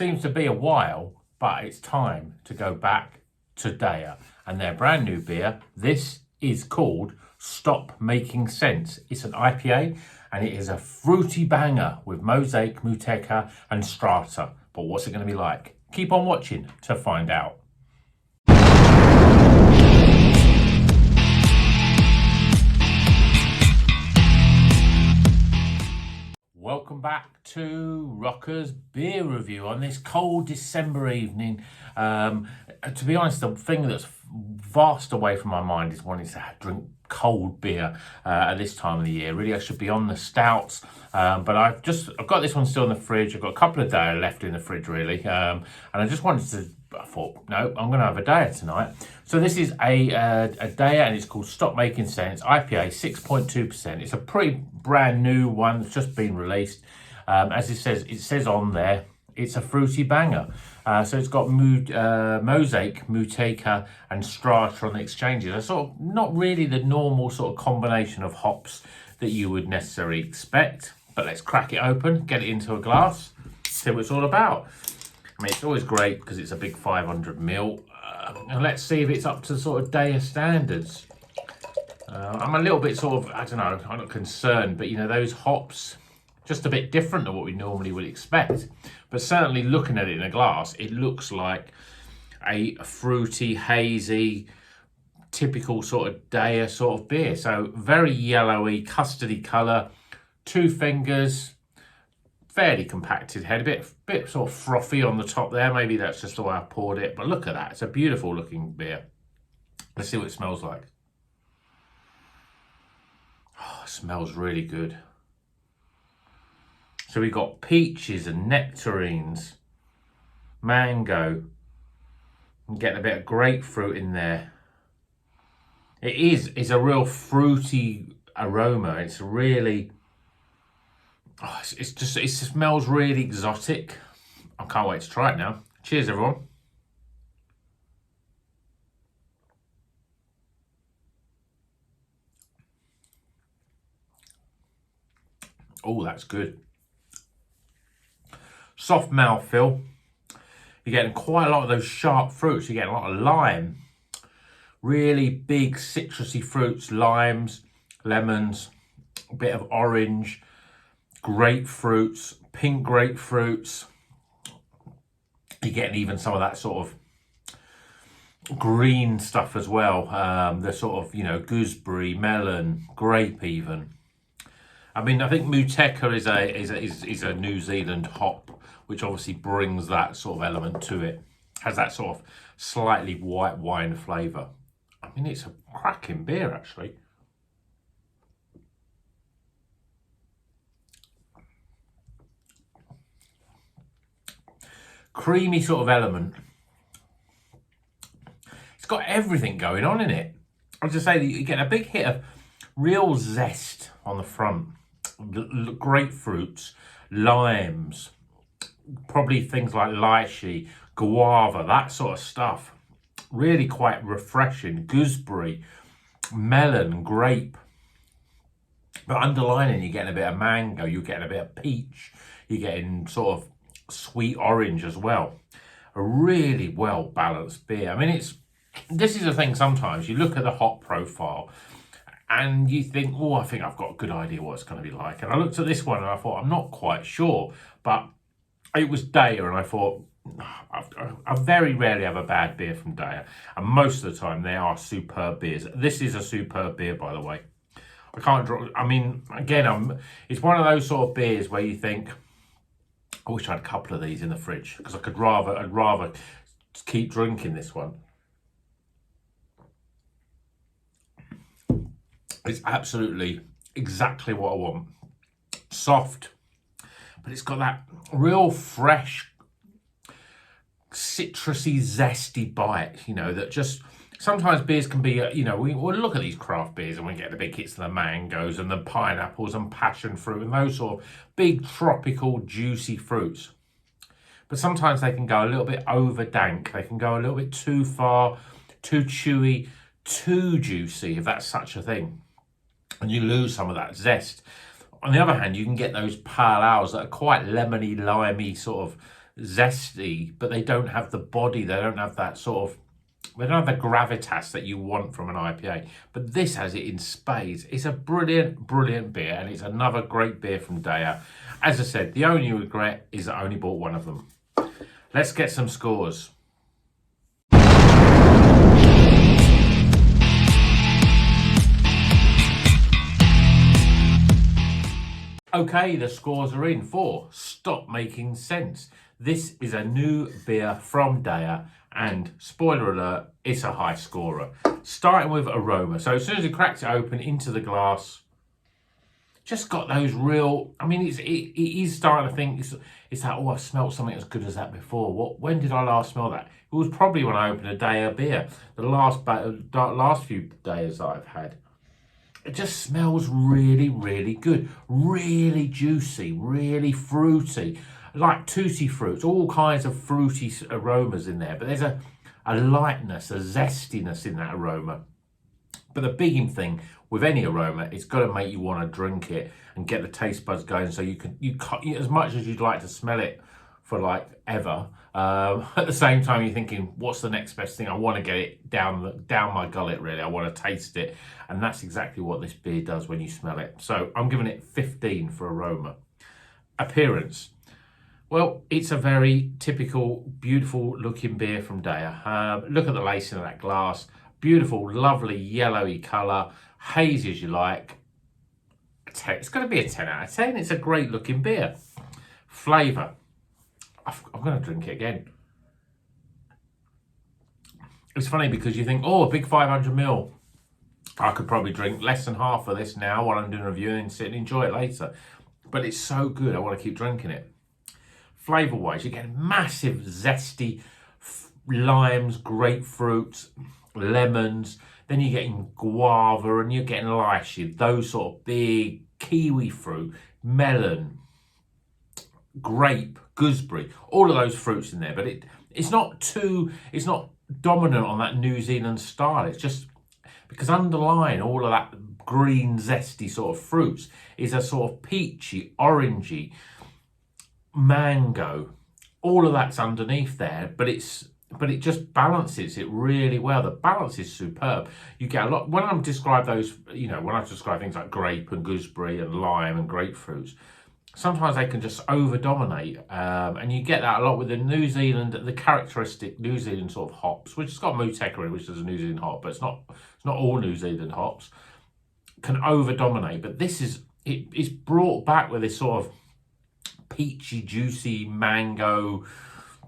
Seems to be a while, but it's time to go back to Deya and their brand new beer. This is called Stop Making Sense. It's an IPA and it is a fruity banger with Mosaic, Moutaka and Strata. But what's it going to be like? Keep on watching to find out. Welcome back to Rocker's Beer Review on this cold December evening. To be honest, the thing that's vast away from my mind is wanting to drink cold beer at this time of the year. Really, I should be on the stouts, but I've got this one still in the fridge. I've got a couple of Deya left in the fridge, really, and I just wanted to. I thought, no, I'm going to have a Deya tonight. So this is a Deya, and it's called Stop Making Sense IPA, 6.2%. It's a pretty brand new one that's just been released. As it says on there, it's a fruity banger. So it's got Mosaic, Moutaka and Strata on the exchanges. They're sort of not really the normal sort of combination of hops that you would necessarily expect. But let's crack it open, get it into a glass, see what it's all about. I mean, it's always great because it's a big 500ml. And let's see if it's up to sort of Deya standards. I'm a little bit sort of, I don't know, I'm not concerned, but you know, those hops, just a bit different than what we normally would expect. But certainly looking at it in a glass, it looks like a fruity, hazy, typical sort of Deya sort of beer. So very yellowy, custardy colour, 2 fingers, fairly compacted head, a bit sort of frothy on the top there. Maybe that's just the way I poured it, but look at that. It's a beautiful looking beer. Let's see what it smells like. Oh, it smells really good. So we've got peaches and nectarines, mango. I'm getting a bit of grapefruit in there. It's a real fruity aroma. It's really, it smells really exotic. I can't wait to try it now. Cheers, everyone. Oh, that's good. Soft mouthfeel. You're getting quite a lot of those sharp fruits. You're getting a lot of lime. Really big citrusy fruits, limes, lemons, a bit of orange, grapefruits, pink grapefruits. You're getting even some of that sort of green stuff as well. The sort of, you know, gooseberry, melon, grape even. I mean, I think Moutaka is a New Zealand hop, which obviously brings that sort of element to it. Has that sort of slightly white wine flavour. I mean, it's a cracking beer, actually. Creamy sort of element. It's got everything going on in it. I'll just say that you get a big hit of real zest on the front. Grapefruits, limes, probably things like lychee, guava, that sort of stuff. Really quite refreshing. Gooseberry, melon, grape. But underlining, you're getting a bit of mango, you're getting a bit of peach, you're getting sort of sweet orange as well. A really well balanced beer. I mean, this is the thing, sometimes you look at the hop profile and you think, oh, I think I've got a good idea what it's going to be like. And I looked at this one and I thought, I'm not quite sure. But it was Deya and I thought, I very rarely have a bad beer from Deya. And most of the time they are superb beers. This is a superb beer, by the way. I mean, again, it's one of those sort of beers where you think, I wish I had a couple of these in the fridge because I'd rather keep drinking this one. It's absolutely exactly what I want. Soft, but it's got that real fresh, citrusy, zesty bite, you know, that just, sometimes beers can be, you know, we'll look at these craft beers and we get the big hits of the mangoes and the pineapples and passion fruit and those sort of big tropical juicy fruits. But sometimes they can go a little bit over dank. They can go a little bit too far, too chewy, too juicy, if that's such a thing. And you lose some of that zest. On the other hand, you can get those pale ales that are quite lemony, limey, sort of zesty, but they don't have the body. They don't have that sort of, they don't have the gravitas that you want from an IPA. But this has it in spades. It's a brilliant, brilliant beer, and it's another great beer from Deya. As I said, the only regret is I only bought one of them. Let's get some scores. Okay, the scores are in for Stop Making Sense. This is a new beer from Deya, and spoiler alert, it's a high scorer. Starting with aroma. So as soon as you cracked it open into the glass, just got those real, I mean, it is starting to think, it's like, oh, I've smelt something as good as that before. When did I last smell that? It was probably when I opened a Deya beer, the last few Deyas that I've had. It just smells really, really good. Really juicy, really fruity. Like tutti fruits, all kinds of fruity aromas in there. But there's a lightness, a zestiness in that aroma. But the big thing with any aroma, it's got to make you want to drink it and get the taste buds going. So you as much as you'd like to smell it for like ever, at the same time you're thinking, what's the next best thing? I want to get it down my gullet, really. I want to taste it, and that's exactly what this beer does when you smell it. So I'm giving it 15 for aroma. Appearance, well, it's a very typical, beautiful looking beer from Deya. Look at the lacing of that glass. Beautiful, lovely yellowy colour, hazy as you like. It's going to be a 10 out of 10. It's a great looking beer. Flavour, I'm going to drink it again. It's funny because you think, oh, a big 500ml. I could probably drink less than half of this now while I'm doing a review and sit and enjoy it later. But it's so good, I want to keep drinking it. Flavour-wise, you get massive zesty limes, grapefruits, lemons. Then you're getting guava and you're getting lychee, those sort of big kiwi fruit, melon, grape, gooseberry, all of those fruits in there. But it's not dominant on that New Zealand style. It's just because underlying all of that green, zesty sort of fruits is a sort of peachy, orangey, mango. All of that's underneath there, but it just balances it really well. The balance is superb. You get a lot when I describe those, when I describe things like grape and gooseberry and lime and grapefruits. Sometimes they can just over dominate, and you get that a lot with the characteristic New Zealand sort of hops, which has got Moutaka in it, which is a New Zealand hop, but it's not all New Zealand hops can over dominate. But this it's brought back with this sort of peachy, juicy mango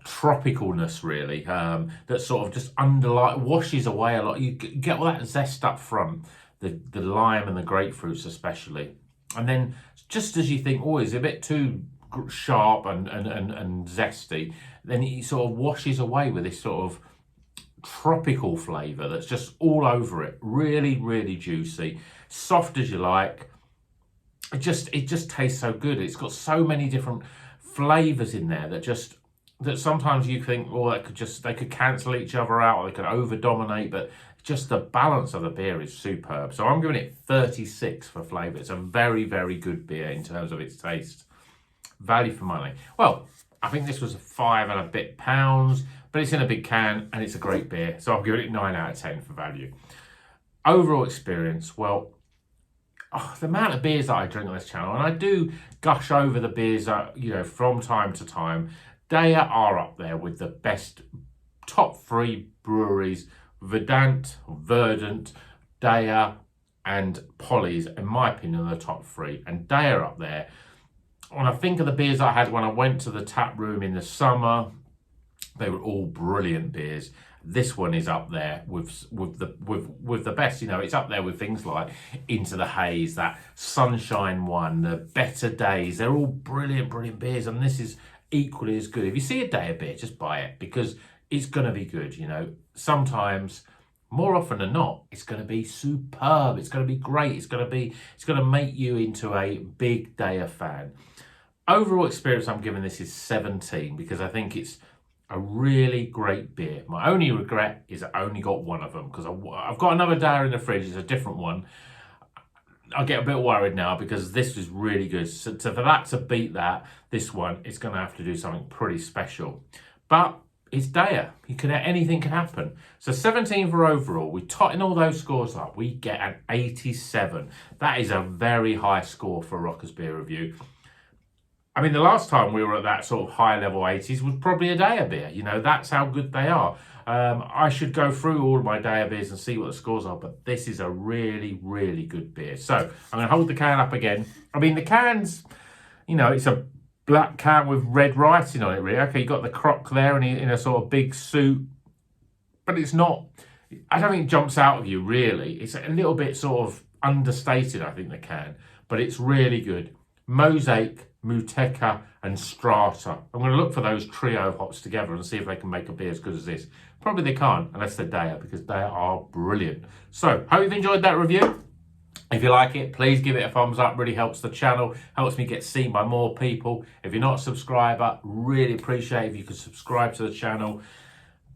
tropicalness, really, that sort of just washes away a lot. You get all that zest up front, the lime and the grapefruits especially, and then just as you think, oh, it's a bit too sharp and zesty, then it sort of washes away with this sort of tropical flavour that's just all over it. Really, really juicy, soft as you like. It just tastes so good. It's got so many different flavours in there that sometimes you think, oh, they could cancel each other out, or they could over dominate, but just the balance of the beer is superb. So I'm giving it 36 for flavour. It's a very, very good beer in terms of its taste. Value for money. Well, I think this was £5 and a bit, but it's in a big can and it's a great beer. So I'm giving it 9 out of 10 for value. Overall experience, well, the amount of beers that I drink on this channel, and I do gush over the beers that, from time to time. Deya are up there with the best top 3 breweries. Verdant, Deya, and Polly's, in my opinion, are the top 3. And Deya are up there. When I think of the beers I had when I went to the tap room in the summer, they were all brilliant beers. This one is up there with the best. It's up there with things like Into the Haze, that Sunshine one, the Better Days. They're all brilliant, brilliant beers, and this is equally as good. If you see a Deya beer, just buy it because it's going to be good. Sometimes, more often than not, it's going to be superb. It's going to be great. It's going to make you into a big Deya fan. Overall experience, I'm giving this is 17 because I think it's a really great beer. My only regret is I only got one of them because I've got another Deya in the fridge. It's a different one. I get a bit worried now because this is really good. So for that to beat that, this one, it's going to have to do something pretty special. But it's Deya. Anything can happen. So 17 for overall. We tighten all those scores up. We get an 87. That is a very high score for Rockers Beer Review. I mean, the last time we were at that sort of high level 80s was probably a Deya beer. You know, that's how good they are. I should go through all of my Deya beers and see what the scores are, but this is a really, really good beer. So I'm going to hold the can up again. I mean, the can's, you know, it's a black can with red writing on it, really. Okay, you got the croc there and in a sort of big suit, but it's not, I don't think it jumps out of you, really. It's a little bit sort of understated, I think, the can, but it's really good. Mosaic, Moutaka and Strata. I'm going to look for those trio hops together and see if they can make a beer as good as this. Probably they can't, unless they're Deya, because Deya are brilliant. So, hope you've enjoyed that review. If you like it, please give it a thumbs up. Really helps the channel, helps me get seen by more people. If you're not a subscriber, really appreciate if you could subscribe to the channel.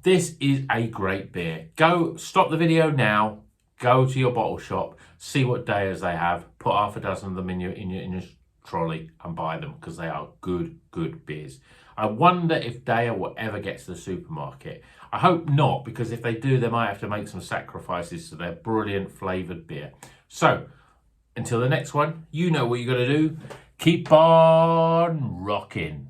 This is a great beer. Go, stop the video now, go to your bottle shop, see what Deyas they have, put half a dozen of them in your trolley and buy them, because they are good beers. I wonder if Deya will ever get to the supermarket. I hope not, because if they do, they might have to make some sacrifices to their brilliant flavoured beer. So, until the next one, you know what you got to do. Keep on rocking.